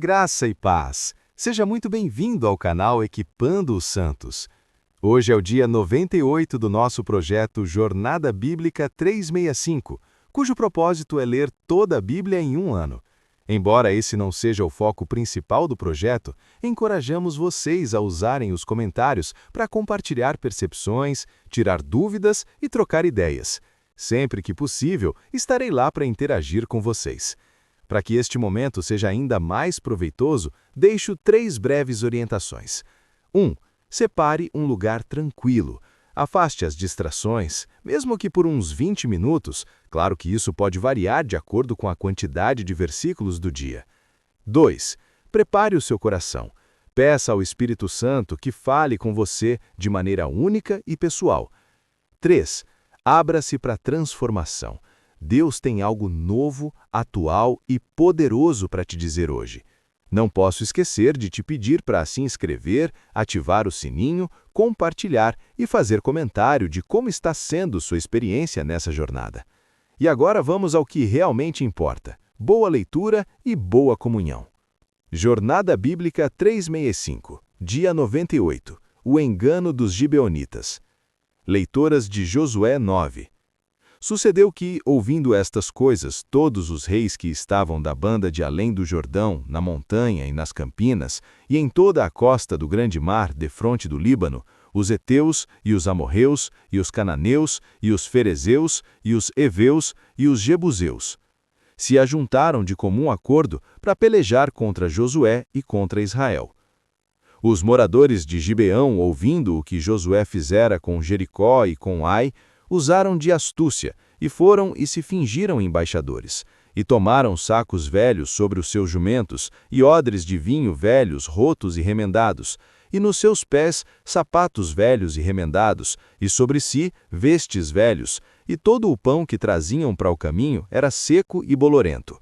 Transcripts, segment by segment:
Graça e paz. Seja muito bem-vindo ao canal Equipando os Santos. Hoje é o dia 98 do nosso projeto Jornada Bíblica 365, cujo propósito é ler toda a Bíblia em um ano. Embora esse não seja o foco principal do projeto, encorajamos vocês a usarem os comentários para compartilhar percepções, tirar dúvidas e trocar ideias. Sempre que possível, estarei lá para interagir com vocês. Para que este momento seja ainda mais proveitoso, deixo 3 breves orientações. 1. Separe um lugar tranquilo. Afaste as distrações, mesmo que por uns 20 minutos. Claro que isso pode variar de acordo com a quantidade de versículos do dia. 2. Prepare o seu coração. Peça ao Espírito Santo que fale com você de maneira única e pessoal. 3. Abra-se para a transformação. Deus tem algo novo, atual e poderoso para te dizer hoje. Não posso esquecer de te pedir para se inscrever, ativar o sininho, compartilhar e fazer comentário de como está sendo sua experiência nessa jornada. E agora vamos ao que realmente importa: boa leitura e boa comunhão. Jornada Bíblica 365, dia 98. O engano dos gibeonitas. Leitoras de Josué 9. Sucedeu que, ouvindo estas coisas, todos os reis que estavam da banda de além do Jordão, na montanha e nas campinas, e em toda a costa do grande mar, defronte do Líbano, os heteus e os amorreus, e os cananeus, e os ferezeus, e os heveus, e os jebuseus, se ajuntaram de comum acordo para pelejar contra Josué e contra Israel. Os moradores de Gibeão, ouvindo o que Josué fizera com Jericó e com Ai, usaram de astúcia, e foram e se fingiram embaixadores, e tomaram sacos velhos sobre os seus jumentos, e odres de vinho velhos, rotos e remendados, e nos seus pés sapatos velhos e remendados, e sobre si vestes velhos, e todo o pão que traziam para o caminho era seco e bolorento.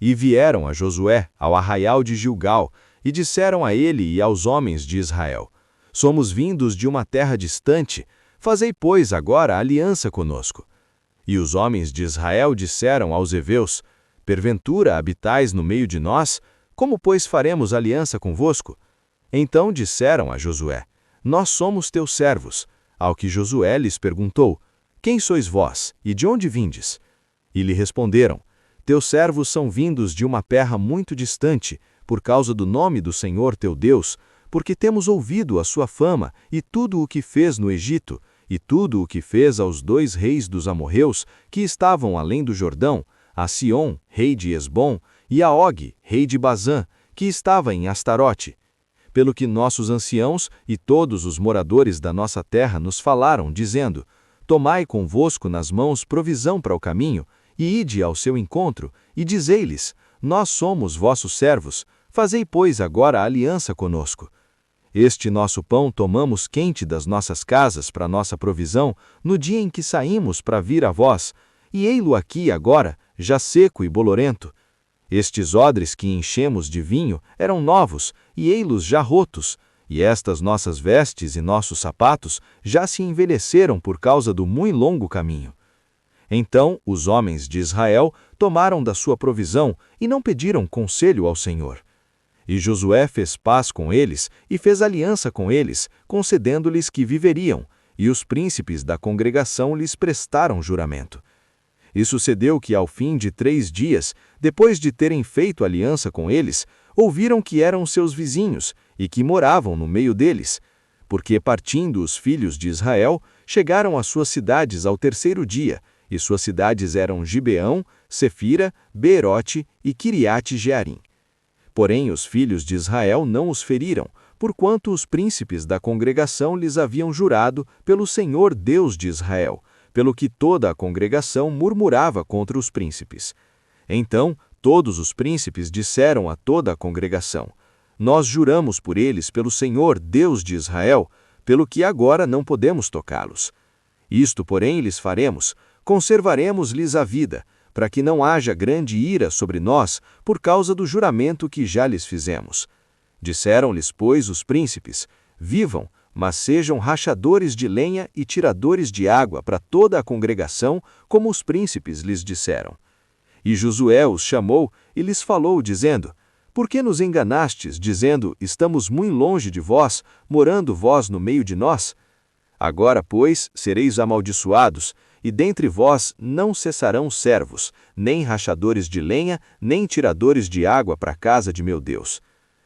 E vieram a Josué, ao arraial de Gilgal, e disseram a ele e aos homens de Israel: Somos vindos de uma terra distante. Fazei, pois, agora aliança conosco. E os homens de Israel disseram aos heveus: Porventura habitais no meio de nós? Como, pois, faremos aliança convosco? Então disseram a Josué: Nós somos teus servos. Ao que Josué lhes perguntou: Quem sois vós, e de onde vindes? E lhe responderam: Teus servos são vindos de uma terra muito distante, por causa do nome do Senhor teu Deus, porque temos ouvido a sua fama e tudo o que fez no Egito, e tudo o que fez aos 2 reis dos amorreus, que estavam além do Jordão, a Sion, rei de Esbom, e a Og, rei de Bazã, que estava em Astarote. Pelo que nossos anciãos e todos os moradores da nossa terra nos falaram, dizendo: Tomai convosco nas mãos provisão para o caminho, e ide ao seu encontro, e dizei-lhes: Nós somos vossos servos, fazei, pois, agora aliança conosco. Este nosso pão tomamos quente das nossas casas para nossa provisão, no dia em que saímos para vir a vós, e ei-lo aqui agora, já seco e bolorento. Estes odres que enchemos de vinho eram novos, e ei-los já rotos, e estas nossas vestes e nossos sapatos já se envelheceram por causa do muito longo caminho. Então os homens de Israel tomaram da sua provisão e não pediram conselho ao Senhor. E Josué fez paz com eles e fez aliança com eles, concedendo-lhes que viveriam, e os príncipes da congregação lhes prestaram juramento. E sucedeu que ao fim de 3 dias, depois de terem feito aliança com eles, ouviram que eram seus vizinhos e que moravam no meio deles, porque partindo os filhos de Israel, chegaram às suas cidades ao 3º dia, e suas cidades eram Gibeão, Sefira, Beerote e Quiriate-Jearim. Porém os filhos de Israel não os feriram, porquanto os príncipes da congregação lhes haviam jurado pelo Senhor Deus de Israel, pelo que toda a congregação murmurava contra os príncipes. Então todos os príncipes disseram a toda a congregação: Nós juramos por eles pelo Senhor Deus de Israel, pelo que agora não podemos tocá-los. Isto, porém, lhes faremos: conservaremos-lhes a vida, para que não haja grande ira sobre nós por causa do juramento que já lhes fizemos. Disseram-lhes, pois, os príncipes: Vivam, mas sejam rachadores de lenha e tiradores de água para toda a congregação, como os príncipes lhes disseram. E Josué os chamou e lhes falou, dizendo: Por que nos enganastes, dizendo, estamos muito longe de vós, morando vós no meio de nós? Agora, pois, sereis amaldiçoados, e dentre vós não cessarão servos, nem rachadores de lenha, nem tiradores de água para a casa de meu Deus.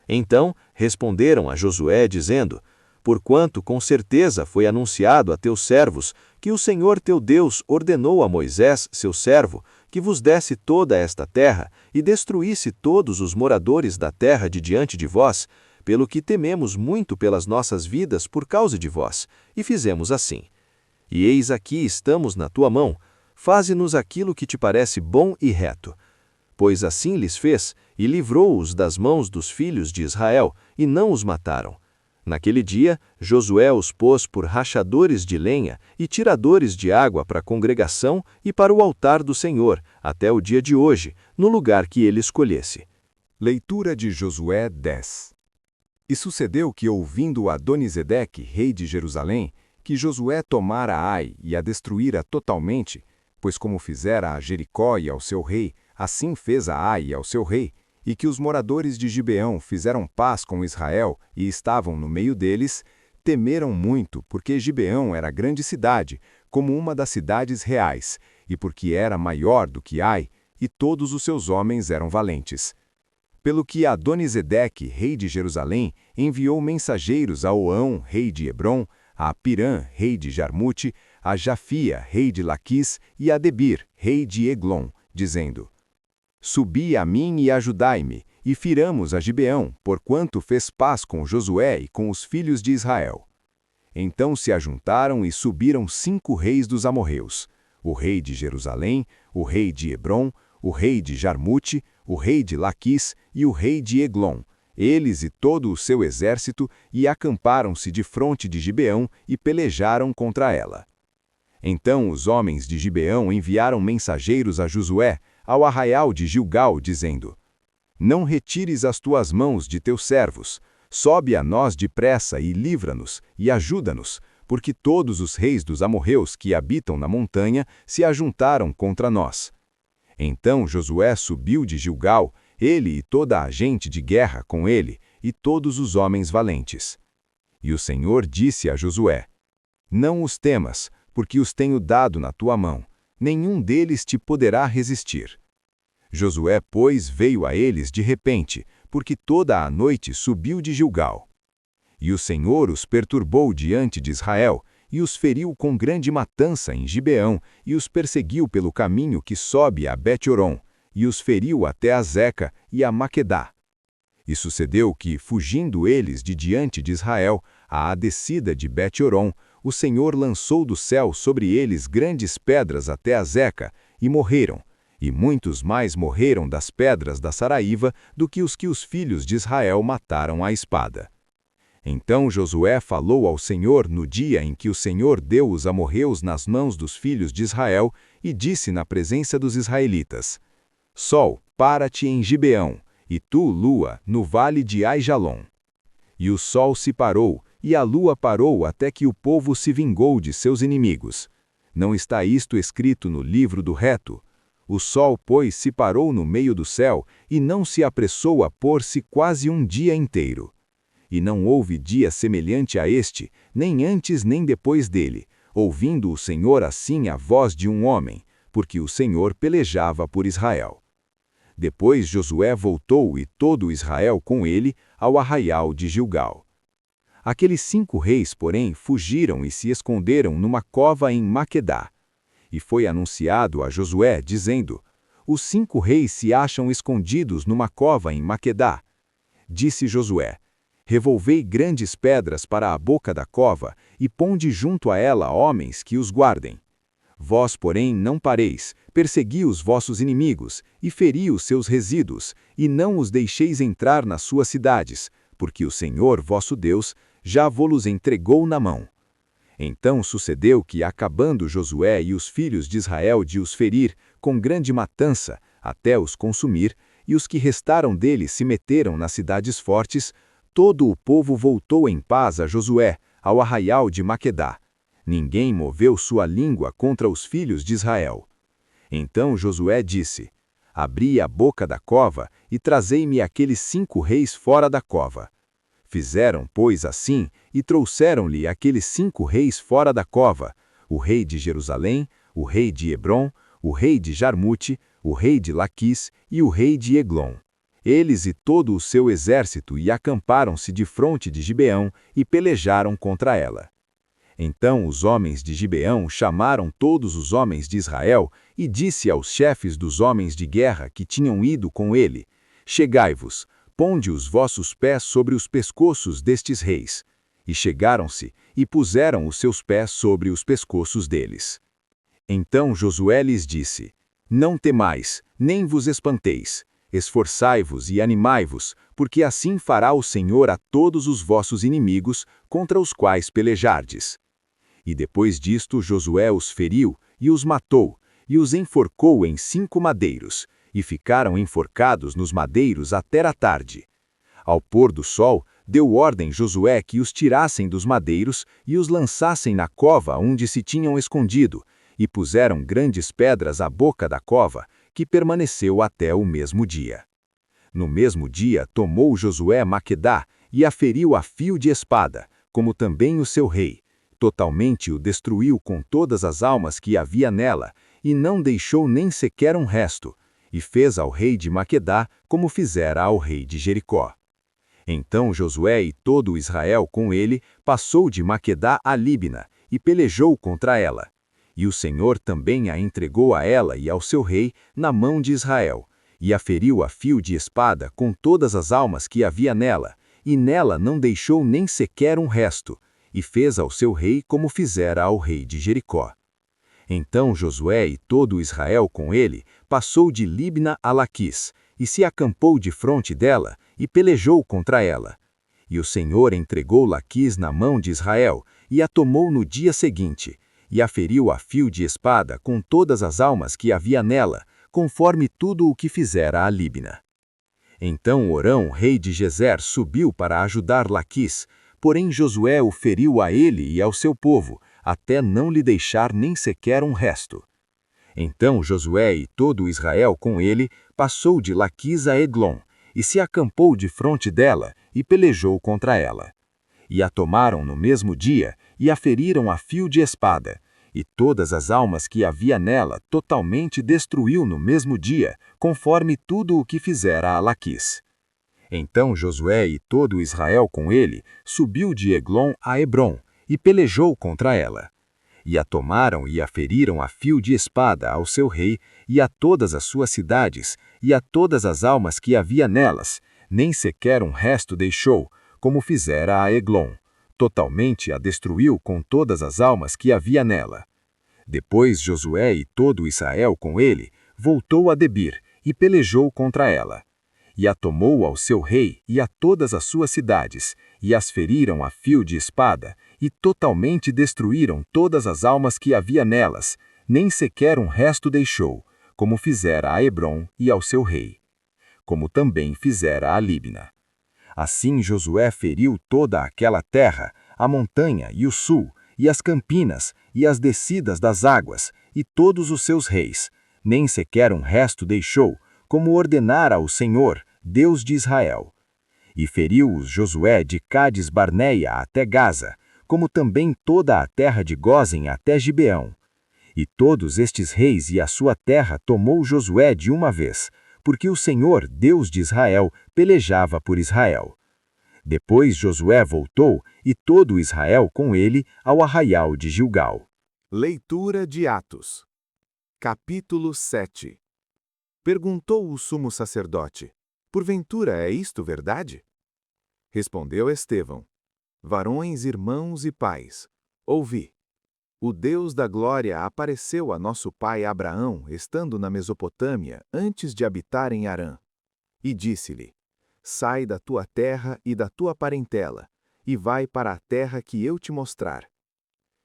Então responderam a Josué, dizendo, porquanto com certeza foi anunciado a teus servos, que o Senhor teu Deus ordenou a Moisés, seu servo, que vos desse toda esta terra, e destruísse todos os moradores da terra de diante de vós, pelo que tememos muito pelas nossas vidas por causa de vós, e fizemos assim. E eis aqui estamos na tua mão, faze-nos aquilo que te parece bom e reto. Pois assim lhes fez, e livrou-os das mãos dos filhos de Israel, e não os mataram. Naquele dia, Josué os pôs por rachadores de lenha e tiradores de água para a congregação e para o altar do Senhor, até o dia de hoje, no lugar que ele escolhesse. Leitura de Josué 10. E sucedeu que, ouvindo Adonisedeque, rei de Jerusalém, que Josué tomara Ai e a destruíra totalmente, pois como fizera a Jericó e ao seu rei, assim fez a Ai e ao seu rei, e que os moradores de Gibeão fizeram paz com Israel e estavam no meio deles, temeram muito, porque Gibeão era grande cidade, como uma das cidades reais, e porque era maior do que Ai, e todos os seus homens eram valentes. Pelo que Adonisedeque, rei de Jerusalém, enviou mensageiros a Oão, rei de Hebrom, a Pirã, rei de Jarmute, a Jafia, rei de Laquis, e a Debir, rei de Eglon, dizendo, subi a mim e ajudai-me, e firamos a Gibeão, porquanto fez paz com Josué e com os filhos de Israel. Então se ajuntaram e subiram 5 reis dos amorreus, o rei de Jerusalém, o rei de Hebrom, o rei de Jarmute, o rei de Laquis e o rei de Eglon, eles e todo o seu exército, e acamparam-se defronte de Gibeão e pelejaram contra ela. Então os homens de Gibeão enviaram mensageiros a Josué, ao arraial de Gilgal, dizendo, não retires as tuas mãos de teus servos, sobe a nós depressa e livra-nos, e ajuda-nos, porque todos os reis dos amorreus que habitam na montanha se ajuntaram contra nós. Então Josué subiu de Gilgal, ele e toda a gente de guerra com ele, e todos os homens valentes. E o Senhor disse a Josué, não os temas, porque os tenho dado na tua mão, nenhum deles te poderá resistir. Josué, pois, veio a eles de repente, porque toda a noite subiu de Gilgal. E o Senhor os perturbou diante de Israel, e os feriu com grande matança em Gibeão, e os perseguiu pelo caminho que sobe a Bet-Horon, e os feriu até a Zeca e a Maquedá. E sucedeu que, fugindo eles de diante de Israel, à descida de Bet-Horon, o Senhor lançou do céu sobre eles grandes pedras até a Zeca, e morreram, e muitos mais morreram das pedras da Saraíva do que os filhos de Israel mataram à espada. Então Josué falou ao Senhor no dia em que o Senhor deu os amorreus nas mãos dos filhos de Israel, e disse na presença dos israelitas, Sol, para-te em Gibeão, e tu, lua, no vale de Aijalon. E o sol se parou, e a lua parou até que o povo se vingou de seus inimigos. Não está isto escrito no livro do reto? O sol, pois, se parou no meio do céu, e não se apressou a pôr-se quase um dia inteiro. E não houve dia semelhante a este, nem antes nem depois dele, ouvindo o Senhor assim a voz de um homem, porque o Senhor pelejava por Israel. Depois Josué voltou e todo Israel com ele ao arraial de Gilgal. Aqueles 5 reis, porém, fugiram e se esconderam numa cova em Maquedá. E foi anunciado a Josué, dizendo, os 5 reis se acham escondidos numa cova em Maquedá. Disse Josué, revolvei grandes pedras para a boca da cova, e ponde junto a ela homens que os guardem. Vós, porém, não pareis, persegui os vossos inimigos, e feri os seus resíduos, e não os deixeis entrar nas suas cidades, porque o Senhor, vosso Deus, já vos entregou na mão. Então sucedeu que, acabando Josué e os filhos de Israel de os ferir, com grande matança, até os consumir, e os que restaram deles se meteram nas cidades fortes, todo o povo voltou em paz a Josué, ao arraial de Maquedá. Ninguém moveu sua língua contra os filhos de Israel. Então Josué disse, Abri a boca da cova e trazei-me aqueles 5 reis fora da cova. Fizeram, pois, assim, e trouxeram-lhe aqueles 5 reis fora da cova, o rei de Jerusalém, o rei de Hebrom, o rei de Jarmute, o rei de Laquis e o rei de Eglon. Eles e todo o seu exército e acamparam-se defronte de Gibeão e pelejaram contra ela. Então os homens de Gibeão chamaram todos os homens de Israel e disse aos chefes dos homens de guerra que tinham ido com ele: Chegai-vos, ponde os vossos pés sobre os pescoços destes reis. E chegaram-se e puseram os seus pés sobre os pescoços deles. Então Josué lhes disse: Não temais, nem vos espanteis. Esforçai-vos e animai-vos, porque assim fará o Senhor a todos os vossos inimigos contra os quais pelejardes. E depois disto Josué os feriu e os matou, e os enforcou em 5 madeiros, e ficaram enforcados nos madeiros até a tarde. Ao pôr do sol, deu ordem Josué que os tirassem dos madeiros e os lançassem na cova onde se tinham escondido, e puseram grandes pedras à boca da cova, que permaneceu até o mesmo dia. No mesmo dia tomou Josué Maquedá e a feriu a fio de espada, como também o seu rei. Totalmente o destruiu com todas as almas que havia nela, e não deixou nem sequer um resto, e fez ao rei de Maquedá como fizera ao rei de Jericó. Então Josué e todo Israel com ele passou de Maquedá a Líbina, e pelejou contra ela. E o Senhor também a entregou a ela e ao seu rei na mão de Israel, e a feriu a fio de espada com todas as almas que havia nela, e nela não deixou nem sequer um resto, e fez ao seu rei como fizera ao rei de Jericó. Então Josué e todo Israel com ele passou de Libna a Laquis, e se acampou defronte dela, e pelejou contra ela. E o Senhor entregou Laquis na mão de Israel, e a tomou no dia seguinte, e a feriu a fio de espada com todas as almas que havia nela, conforme tudo o que fizera a Libna. Então Orão, rei de Gezer, subiu para ajudar Laquis, porém Josué o feriu a ele e ao seu povo, até não lhe deixar nem sequer um resto. Então Josué e todo Israel com ele passou de Laquis a Eglon, e se acampou defronte dela, e pelejou contra ela. E a tomaram no mesmo dia, e a feriram a fio de espada, e todas as almas que havia nela totalmente destruiu no mesmo dia, conforme tudo o que fizera a Laquis. Então Josué e todo Israel com ele subiu de Eglon a Hebrom, e pelejou contra ela. E a tomaram e a feriram a fio de espada ao seu rei, e a todas as suas cidades, e a todas as almas que havia nelas, nem sequer um resto deixou, como fizera a Eglon. Totalmente a destruiu com todas as almas que havia nela. Depois Josué e todo Israel com ele voltou a Debir, e pelejou contra ela. E a tomou ao seu rei e a todas as suas cidades, e as feriram a fio de espada, e totalmente destruíram todas as almas que havia nelas, nem sequer um resto deixou, como fizera a Hebrom e ao seu rei. Como também fizera a Libna. Assim Josué feriu toda aquela terra, a montanha e o sul, e as campinas, e as descidas das águas, e todos os seus reis, nem sequer um resto deixou, como ordenara o Senhor, Deus de Israel. E feriu-os Josué de Cádiz Barneia até Gaza, como também toda a terra de Gósen até Gibeão. E todos estes reis e a sua terra tomou Josué de uma vez, porque o Senhor, Deus de Israel, pelejava por Israel. Depois Josué voltou, e todo Israel com ele, ao arraial de Gilgal. Leitura de Atos. Capítulo 7. Perguntou o sumo sacerdote: Porventura é isto verdade? Respondeu Estevão: Varões, irmãos e pais, ouvi. O Deus da glória apareceu a nosso pai Abraão, estando na Mesopotâmia, antes de habitar em Harã. E disse-lhe: Sai da tua terra e da tua parentela, e vai para a terra que eu te mostrar.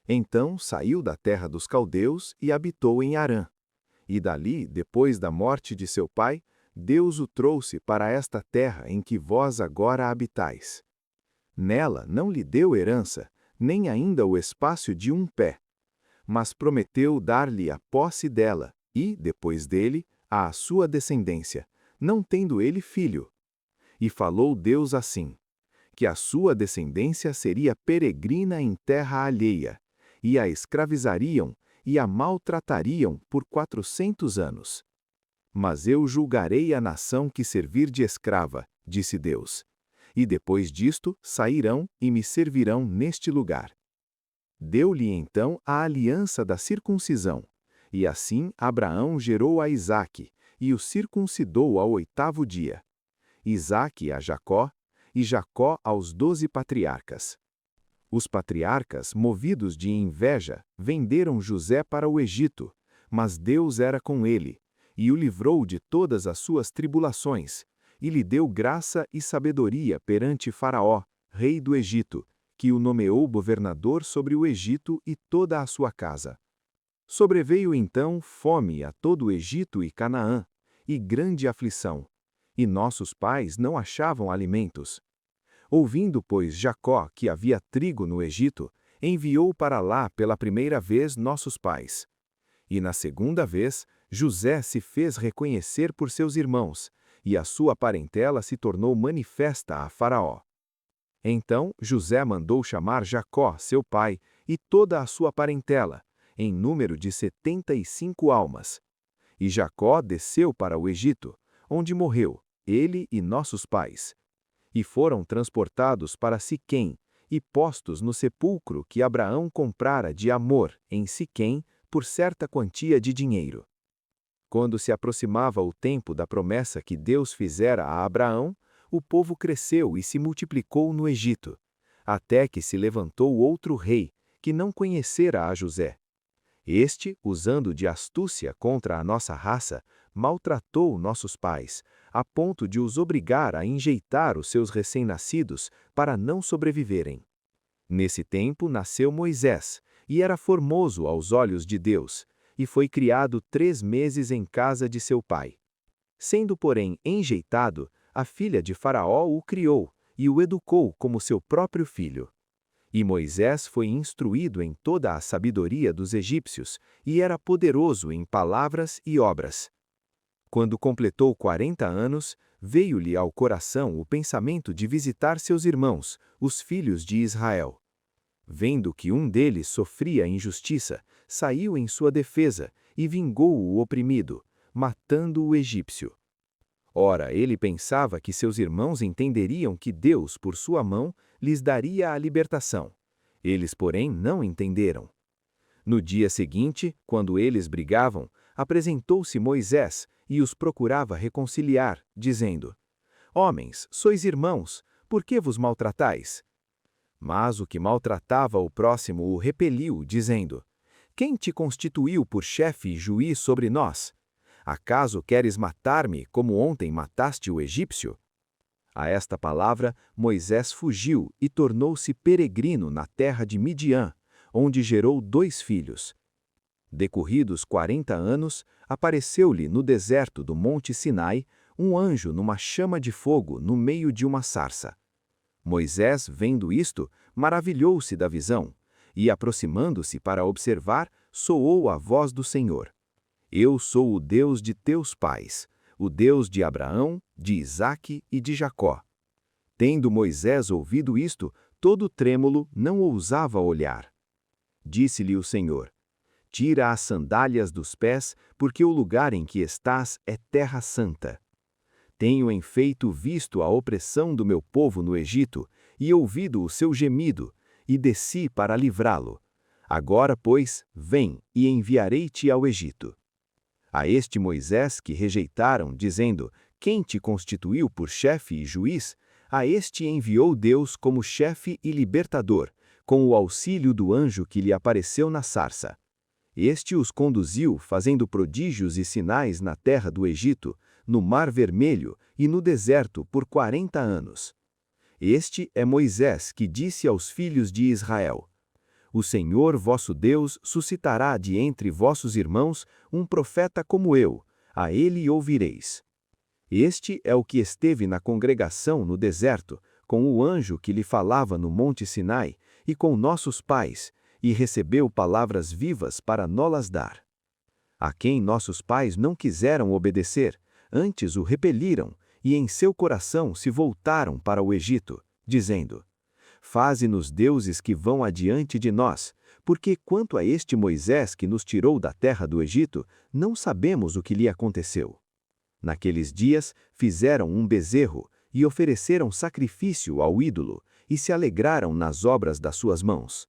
Então saiu da terra dos caldeus e habitou em Harã. E dali, depois da morte de seu pai, Deus o trouxe para esta terra em que vós agora habitais. Nela não lhe deu herança, nem ainda o espaço de um pé, mas prometeu dar-lhe a posse dela e, depois dele, à sua descendência, não tendo ele filho. E falou Deus assim, que a sua descendência seria peregrina em terra alheia, e a escravizariam e a maltratariam por 400 anos. Mas eu julgarei a nação que servir de escrava, disse Deus. E depois disto sairão e me servirão neste lugar. Deu-lhe então a aliança da circuncisão, e assim Abraão gerou a Isaque, e o circuncidou ao 8º dia. Isaque a Jacó, e Jacó aos 12 patriarcas. Os patriarcas, movidos de inveja, venderam José para o Egito, mas Deus era com ele, e o livrou de todas as suas tribulações, e lhe deu graça e sabedoria perante Faraó, rei do Egito, que o nomeou governador sobre o Egito e toda a sua casa. Sobreveio então fome a todo o Egito e Canaã, e grande aflição, e nossos pais não achavam alimentos. Ouvindo, pois, Jacó que havia trigo no Egito, enviou para lá pela primeira vez nossos pais. E na segunda vez, José se fez reconhecer por seus irmãos, e a sua parentela se tornou manifesta a Faraó. Então José mandou chamar Jacó, seu pai, e toda a sua parentela, em número de 75 almas. E Jacó desceu para o Egito, onde morreu, ele e nossos pais. E foram transportados para Siquém, e postos no sepulcro que Abraão comprara de Amor, em Siquém, por certa quantia de dinheiro. Quando se aproximava o tempo da promessa que Deus fizera a Abraão, o povo cresceu e se multiplicou no Egito, até que se levantou outro rei, que não conhecera a José. Este, usando de astúcia contra a nossa raça, maltratou nossos pais, a ponto de os obrigar a enjeitar os seus recém-nascidos para não sobreviverem. Nesse tempo nasceu Moisés, e era formoso aos olhos de Deus, e foi criado 3 meses em casa de seu pai. Sendo, porém, enjeitado, a filha de Faraó o criou e o educou como seu próprio filho. E Moisés foi instruído em toda a sabedoria dos egípcios, e era poderoso em palavras e obras. Quando completou 40 anos, veio-lhe ao coração o pensamento de visitar seus irmãos, os filhos de Israel. Vendo que um deles sofria injustiça, saiu em sua defesa e vingou o oprimido, matando o egípcio. Ora, ele pensava que seus irmãos entenderiam que Deus, por sua mão, lhes daria a libertação. Eles, porém, não entenderam. No dia seguinte, quando eles brigavam, apresentou-se Moisés e os procurava reconciliar, dizendo: Homens, sois irmãos, por que vos maltratais? Mas o que maltratava o próximo o repeliu, dizendo: Quem te constituiu por chefe e juiz sobre nós? Acaso queres matar-me como ontem mataste o egípcio? A esta palavra, Moisés fugiu e tornou-se peregrino na terra de Midian, onde gerou 2 filhos. Decorridos 40 anos, apareceu-lhe no deserto do Monte Sinai um anjo numa chama de fogo no meio de uma sarça. Moisés, vendo isto, maravilhou-se da visão, e, aproximando-se para observar, soou a voz do Senhor: Eu sou o Deus de teus pais, o Deus de Abraão, de Isaque e de Jacó. Tendo Moisés ouvido isto, todo trêmulo, não ousava olhar. Disse-lhe o Senhor: Tira as sandálias dos pés, porque o lugar em que estás é terra santa. Tenho em feito visto a opressão do meu povo no Egito, e ouvido o seu gemido, e desci para livrá-lo. Agora, pois, vem, e enviarei-te ao Egito. A este Moisés que rejeitaram, dizendo: Quem te constituiu por chefe e juiz? A este enviou Deus como chefe e libertador, com o auxílio do anjo que lhe apareceu na sarça. Este os conduziu, fazendo prodígios e sinais na terra do Egito, no Mar Vermelho e no deserto por 40 anos. Este é Moisés que disse aos filhos de Israel: O Senhor vosso Deus suscitará de entre vossos irmãos um profeta como eu, a ele ouvireis. Este é o que esteve na congregação no deserto, com o anjo que lhe falava no Monte Sinai, e com nossos pais, e recebeu palavras vivas para nó-las dar. a quem nossos pais não quiseram obedecer, antes o repeliram, e em seu coração se voltaram para o Egito, dizendo: Faze-nos deuses que vão adiante de nós, porque quanto a este Moisés que nos tirou da terra do Egito, não sabemos o que lhe aconteceu. Naqueles dias fizeram um bezerro e ofereceram sacrifício ao ídolo, e se alegraram nas obras das suas mãos.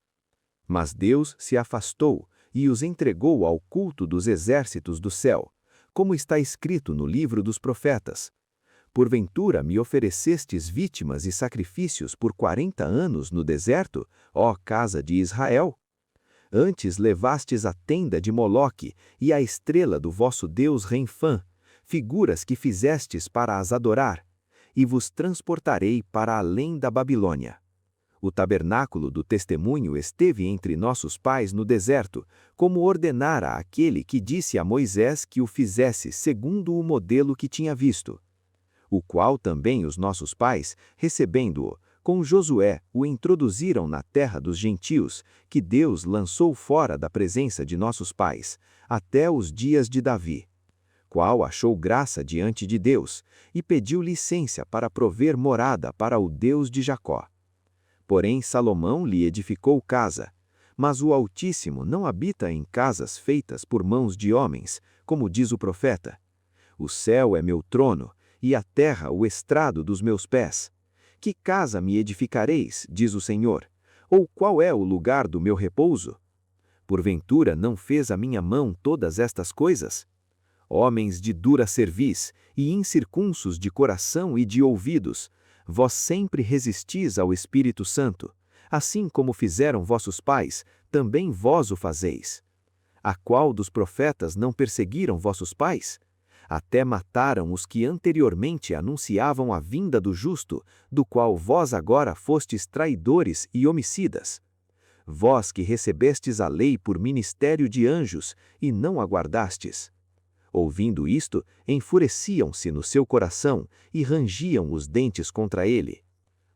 Mas Deus se afastou e os entregou ao culto dos exércitos do céu, como está escrito no livro dos profetas. Porventura me oferecestes vítimas e sacrifícios por 40 anos no deserto, ó casa de Israel? Antes levastes a tenda de Moloque e a estrela do vosso deus Renfã, figuras que fizestes para as adorar, e vos transportarei para além da Babilônia. O tabernáculo do testemunho esteve entre nossos pais no deserto, como ordenara aquele que disse a Moisés que o fizesse segundo o modelo que tinha visto. O qual também os nossos pais, recebendo-o, com Josué o introduziram na terra dos gentios, que Deus lançou fora da presença de nossos pais, até os dias de Davi, qual achou graça diante de Deus, e pediu licença para prover morada para o Deus de Jacó. Porém Salomão lhe edificou casa, mas o Altíssimo não habita em casas feitas por mãos de homens, como diz o profeta. O céu é meu trono, e a terra o estrado dos meus pés. Que casa me edificareis, diz o Senhor? Ou qual é o lugar do meu repouso? Porventura não fez a minha mão todas estas coisas? Homens de dura cerviz, e incircunsos de coração e de ouvidos, vós sempre resistis ao Espírito Santo, assim como fizeram vossos pais, também vós o fazeis. A qual dos profetas não perseguiram vossos pais? Até mataram os que anteriormente anunciavam a vinda do justo, do qual vós agora fostes traidores e homicidas. Vós que recebestes a lei por ministério de anjos, e não a guardastes. Ouvindo isto, enfureciam-se no seu coração e rangiam os dentes contra ele.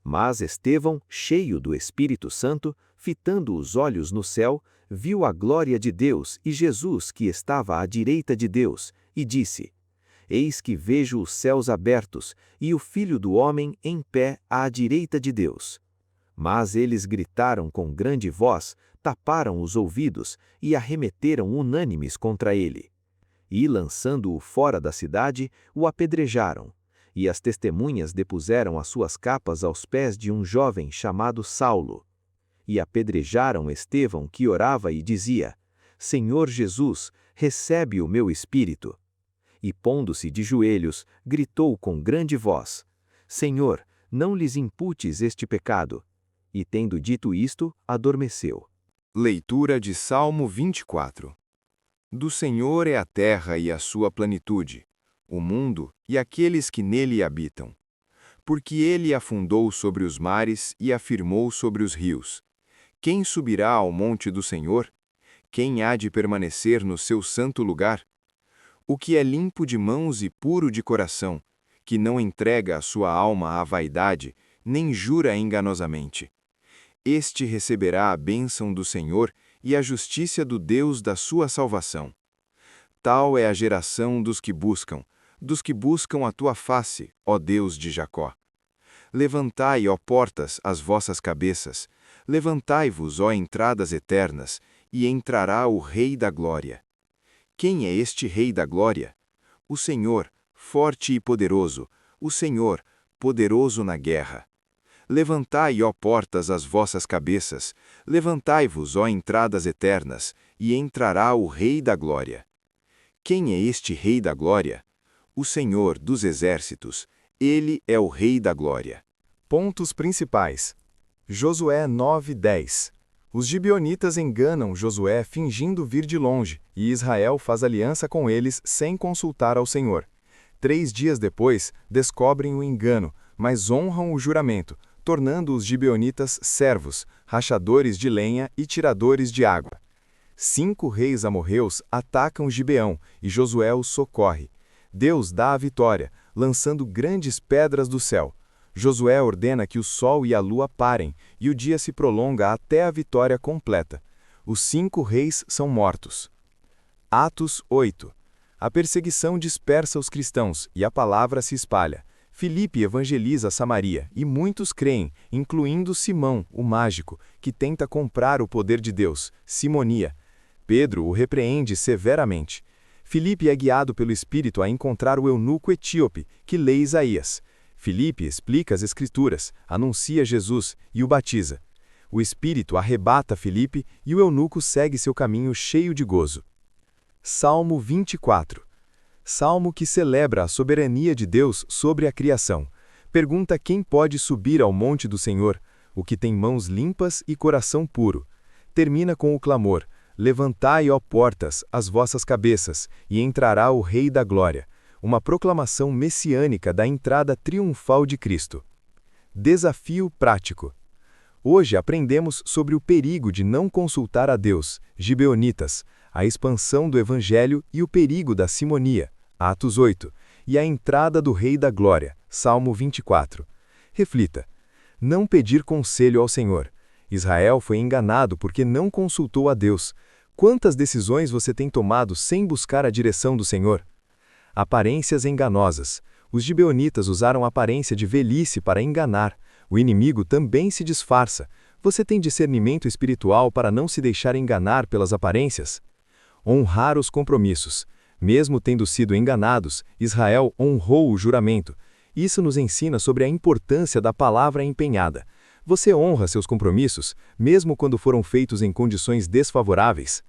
Mas Estevão, cheio do Espírito Santo, fitando os olhos no céu, viu a glória de Deus e Jesus que estava à direita de Deus, e disse: Eis que vejo os céus abertos e o Filho do Homem em pé à direita de Deus. Mas eles gritaram com grande voz, taparam os ouvidos e arremeteram unânimes contra ele. E, lançando-o fora da cidade, o apedrejaram, e as testemunhas depuseram as suas capas aos pés de um jovem chamado Saulo. E apedrejaram Estevão, que orava e dizia: Senhor Jesus, recebe o meu espírito. E, pondo-se de joelhos, gritou com grande voz: Senhor, não lhes imputes este pecado. E, tendo dito isto, adormeceu. Leitura de Salmo 24. Do Senhor é a terra e a sua plenitude, o mundo e aqueles que nele habitam. Porque ele afundou sobre os mares e afirmou sobre os rios. Quem subirá ao monte do Senhor? Quem há de permanecer no seu santo lugar? O que é limpo de mãos e puro de coração, que não entrega a sua alma à vaidade, nem jura enganosamente. Este receberá a bênção do Senhor e a justiça do Deus da sua salvação. Tal é a geração dos que buscam a tua face, ó Deus de Jacó. Levantai, ó portas, as vossas cabeças, levantai-vos, ó entradas eternas, e entrará o Rei da Glória. Quem é este Rei da Glória? O Senhor, forte e poderoso, o Senhor, poderoso na guerra. Levantai, ó portas, as vossas cabeças, levantai-vos, ó entradas eternas, e entrará o Rei da Glória. Quem é este Rei da Glória? O Senhor dos Exércitos, ele é o Rei da Glória. Pontos principais. Josué 9:10. Os gibeonitas enganam Josué fingindo vir de longe, e Israel faz aliança com eles sem consultar ao Senhor. 3 dias depois, descobrem o engano, mas honram o juramento, tornando os gibeonitas servos, rachadores de lenha e tiradores de água. 5 reis amorreus atacam Gibeão, e Josué os socorre. Deus dá a vitória, lançando grandes pedras do céu. Josué ordena que o sol e a lua parem, e o dia se prolonga até a vitória completa. Os 5 reis são mortos. Atos 8. A perseguição dispersa os cristãos e a palavra se espalha. Filipe evangeliza Samaria e muitos creem, incluindo Simão, o mágico, que tenta comprar o poder de Deus, simonia. Pedro o repreende severamente. Filipe é guiado pelo Espírito a encontrar o eunuco etíope, que lê Isaías. Filipe explica as Escrituras, anuncia Jesus e o batiza. O Espírito arrebata Filipe e o eunuco segue seu caminho cheio de gozo. Salmo 24. Salmo que celebra a soberania de Deus sobre a criação. Pergunta quem pode subir ao monte do Senhor, o que tem mãos limpas e coração puro. Termina com o clamor: levantai, ó portas, as vossas cabeças, e entrará o Rei da Glória. Uma proclamação messiânica da entrada triunfal de Cristo. Desafio prático. Hoje aprendemos sobre o perigo de não consultar a Deus, gibeonitas, a expansão do Evangelho e o perigo da simonia, Atos 8, e a entrada do Rei da Glória, Salmo 24. Reflita. Não pedir conselho ao Senhor. Israel foi enganado porque não consultou a Deus. Quantas decisões você tem tomado sem buscar a direção do Senhor? Aparências enganosas. Os gibeonitas usaram a aparência de velhice para enganar. O inimigo também se disfarça. Você tem discernimento espiritual para não se deixar enganar pelas aparências? Honrar os compromissos. Mesmo tendo sido enganados, Israel honrou o juramento. Isso nos ensina sobre a importância da palavra empenhada. Você honra seus compromissos, mesmo quando foram feitos em condições desfavoráveis?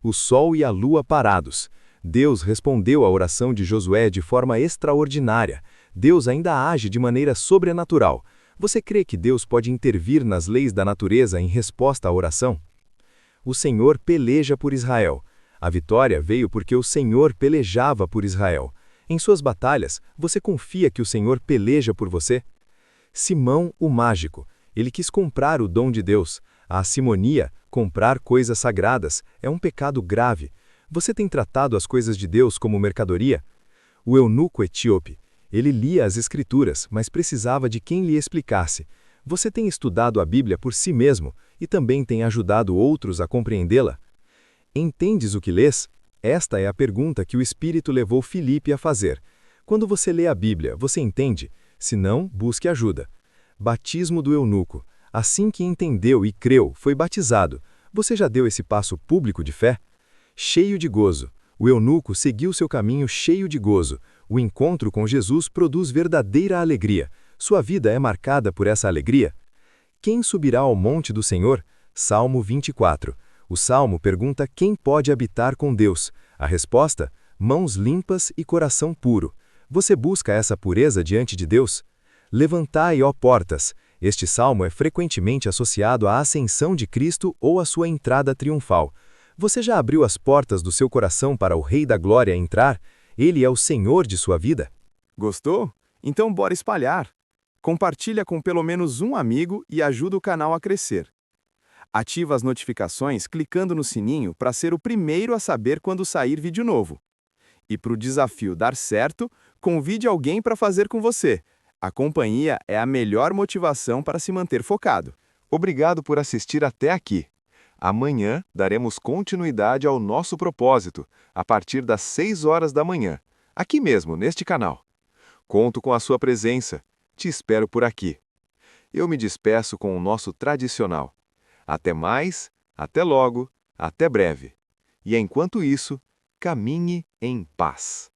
O sol e a lua parados. Deus respondeu à oração de Josué de forma extraordinária. Deus ainda age de maneira sobrenatural. Você crê que Deus pode intervir nas leis da natureza em resposta à oração? O Senhor peleja por Israel. A vitória veio porque o Senhor pelejava por Israel. Em suas batalhas, você confia que o Senhor peleja por você? Simão, o mágico. Ele quis comprar o dom de Deus. A simonia, comprar coisas sagradas, é um pecado grave. Você tem tratado as coisas de Deus como mercadoria? O eunuco etíope. Ele lia as Escrituras, mas precisava de quem lhe explicasse. Você tem estudado a Bíblia por si mesmo e também tem ajudado outros a compreendê-la? Entendes o que lês? Esta é a pergunta que o Espírito levou Filipe a fazer. Quando você lê a Bíblia, você entende? Se não, busque ajuda. Batismo do eunuco. Assim que entendeu e creu, foi batizado. Você já deu esse passo público de fé? Cheio de gozo. O eunuco seguiu seu caminho cheio de gozo. O encontro com Jesus produz verdadeira alegria. Sua vida é marcada por essa alegria? Quem subirá ao monte do Senhor? Salmo 24. O Salmo pergunta quem pode habitar com Deus. A resposta? Mãos limpas e coração puro. Você busca essa pureza diante de Deus? Levantai, ó portas. Este salmo é frequentemente associado à ascensão de Cristo ou à sua entrada triunfal. Você já abriu as portas do seu coração para o Rei da Glória entrar? Ele é o Senhor de sua vida? Gostou? Então bora espalhar. Compartilha com pelo menos um amigo e ajuda o canal a crescer. Ativa as notificações clicando no sininho para ser o primeiro a saber quando sair vídeo novo. E para o desafio dar certo, convide alguém para fazer com você. A companhia é a melhor motivação para se manter focado. Obrigado por assistir até aqui. Amanhã daremos continuidade ao nosso propósito, a partir das 6 horas da manhã, aqui mesmo, neste canal. Conto com a sua presença. Te espero por aqui. Eu me despeço com o nosso tradicional. Até mais, até logo, até breve. E enquanto isso, caminhe em paz.